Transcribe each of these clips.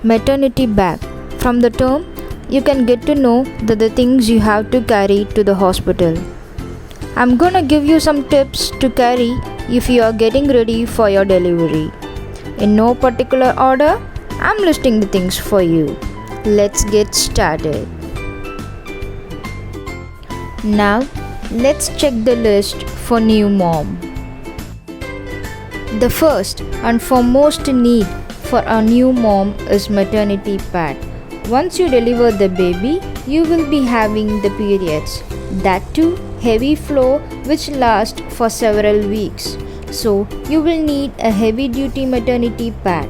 Maternity bag. From the term, you can get to know the things you have to carry to the hospital. I'm gonna give you some tips to carry if you are getting ready for your delivery. In no particular order, I'm listing the things for you. Let's get started. Now, let's check the list for new mom. The first and foremost need for a new mom is maternity pad. Once you deliver the baby, you will be having the periods. That too, heavy flow which lasts for several weeks. So, you will need a heavy duty maternity pad.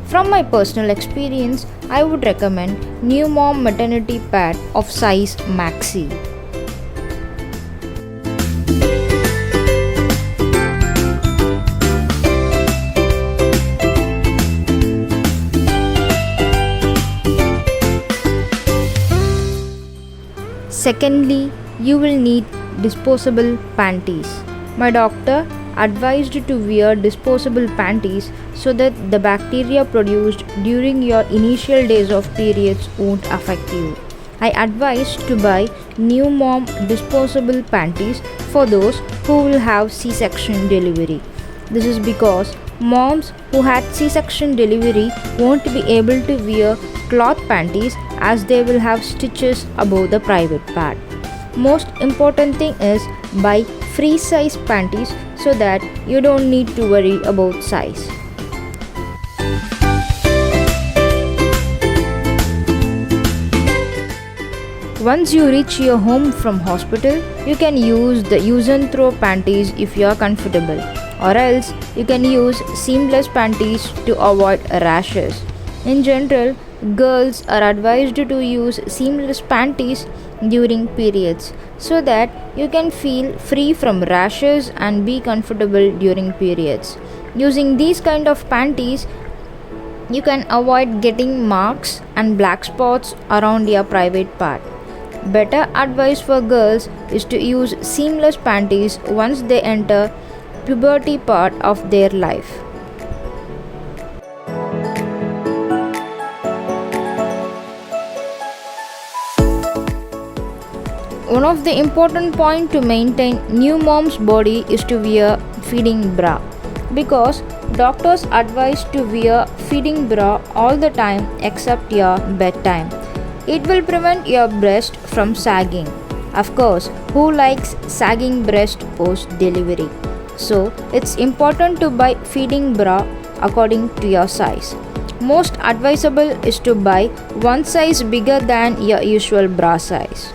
From my personal experience, I would recommend new mom maternity pad of size maxi. Secondly, you will need disposable panties. My doctor advised to wear disposable panties so that the bacteria produced during your initial days of periods won't affect you. I advise to buy new mom disposable panties for those who will have C-section delivery. This is because moms who had C-section delivery won't be able to wear cloth panties as they will have stitches above the private part. Most important thing is buy free size panties so that you don't need to worry about size. Once you reach your home from hospital, you can use the use and throw panties if you are comfortable, or else you can use seamless panties to avoid rashes. In general, girls are advised to use seamless panties during periods so that you can feel free from rashes and be comfortable during periods. Using these kind of panties, you can avoid getting marks and black spots around your private part. Better advice for girls is to use seamless panties once they enter puberty part of their life. One of the important points to maintain new mom's body is to wear feeding bra, because doctors advise to wear feeding bra all the time except your bedtime. It will prevent your breast from sagging. Of course, who likes sagging breast post delivery? So, it's important to buy feeding bra according to your size. Most advisable is to buy one size bigger than your usual bra size.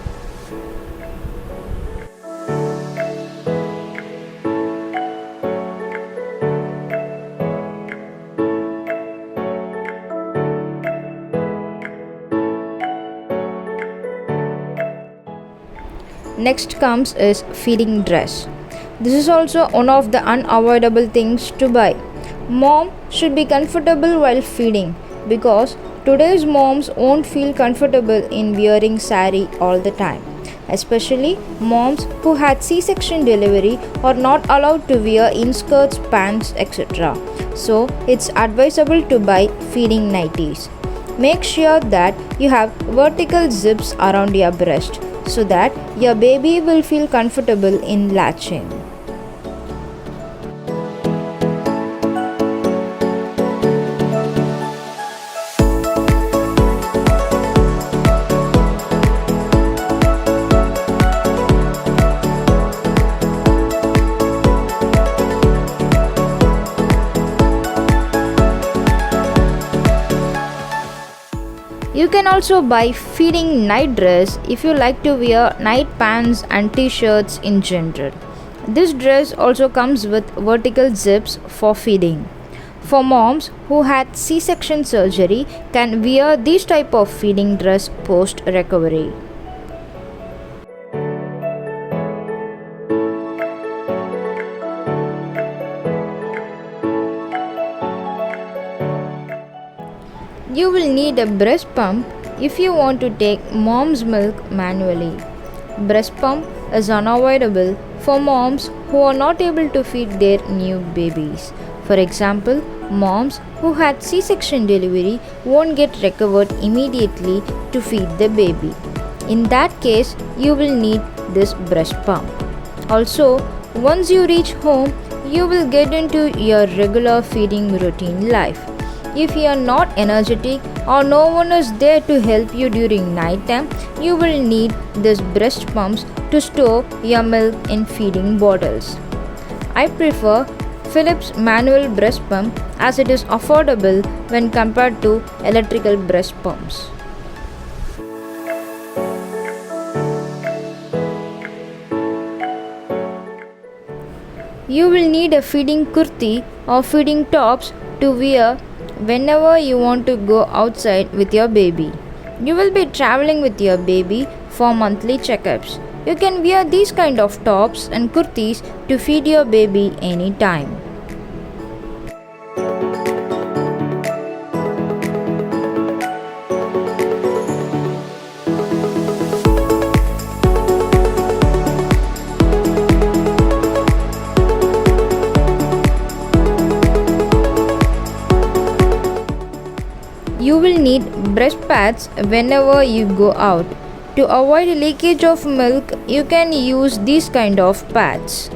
Next comes is feeding dress. This is also one of the unavoidable things to buy. Mom should be comfortable while feeding, because today's moms won't feel comfortable in wearing sari all the time. Especially moms who had C-section delivery are not allowed to wear inskirts, pants, etc. So it's advisable to buy feeding nighties. Make sure that you have vertical zips around your breast so that your baby will feel comfortable in latching. You can also buy feeding night dress if you like to wear night pants and t-shirts in general. This dress also comes with vertical zips for feeding. For moms who had C-section surgery can wear this type of feeding dress post recovery. You will need a breast pump if you want to take mom's milk manually. Breast pump is unavoidable for moms who are not able to feed their new babies. For example, moms who had C-section delivery won't get recovered immediately to feed the baby. In that case, you will need this breast pump. Also, once you reach home, you will get into your regular feeding routine life. If you are not energetic or no one is there to help you during night time, you will need these breast pumps to store your milk in feeding bottles. I prefer Philips manual breast pump as it is affordable when compared to electrical breast pumps. You will need a feeding kurti or feeding tops to wear whenever you want to go outside with your baby. You will be traveling with your baby for monthly checkups. You can wear these kind of tops and kurtis to feed your baby anytime. You will need breast pads whenever you go out. To avoid leakage of milk, you can use these kind of pads.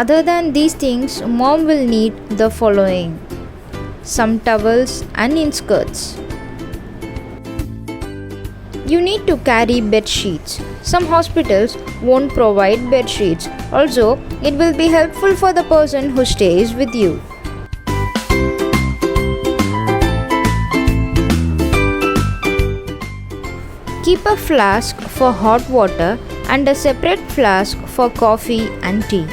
Other than these things, mom will need the following: some towels and inskirts. You need to carry bed sheets. Some hospitals won't provide bed sheets. Also, it will be helpful for the person who stays with you. Keep a flask for hot water and a separate flask for coffee and tea.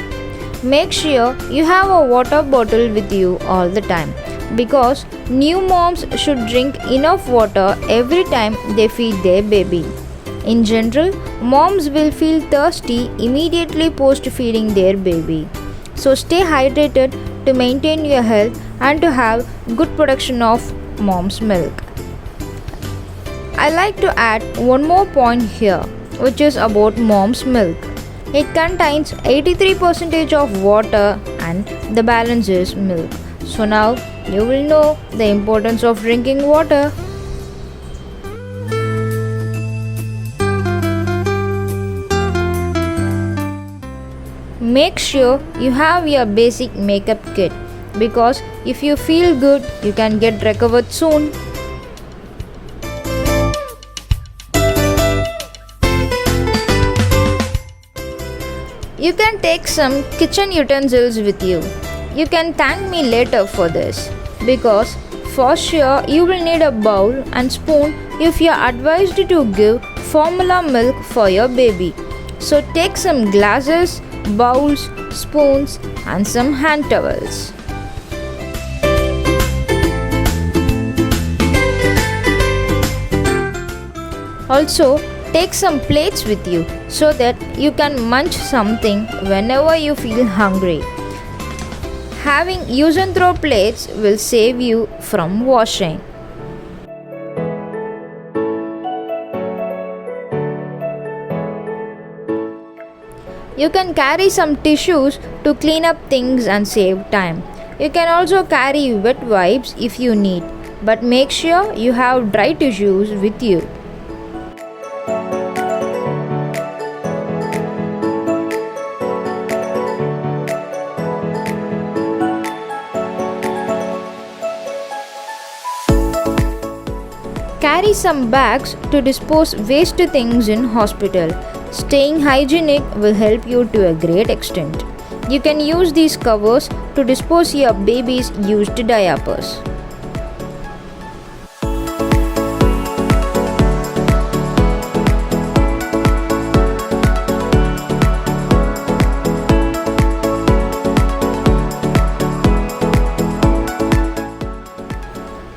Make sure you have a water bottle with you all the time because new moms should drink enough water every time they feed their baby. In general, moms will feel thirsty immediately post feeding their baby. So stay hydrated to maintain your health and to have good production of mom's milk. I like to add one more point here, which is about mom's milk. It contains 83% of water and the balance is milk. So now you will know the importance of drinking water. Make sure you have your basic makeup kit because if you feel good, you can get recovered soon. You can take some kitchen utensils with you. You can thank me later for this because for sure you will need a bowl and spoon if you are advised to give formula milk for your baby. So take some glasses, bowls, spoons and some hand towels. Also, take some plates with you so that you can munch something whenever you feel hungry. Having use and throw plates will save you from washing. You can carry some tissues to clean up things and save time. You can also carry wet wipes if you need, but make sure you have dry tissues with you. Carry some bags to dispose waste things in hospital. Staying hygienic will help you to a great extent. You can use these covers to dispose your baby's used diapers.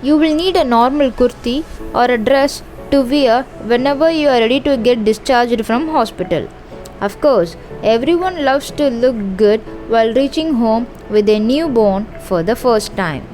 You will need a normal kurti or a dress to wear whenever you are ready to get discharged from hospital. Of course, everyone loves to look good while reaching home with a newborn for the first time.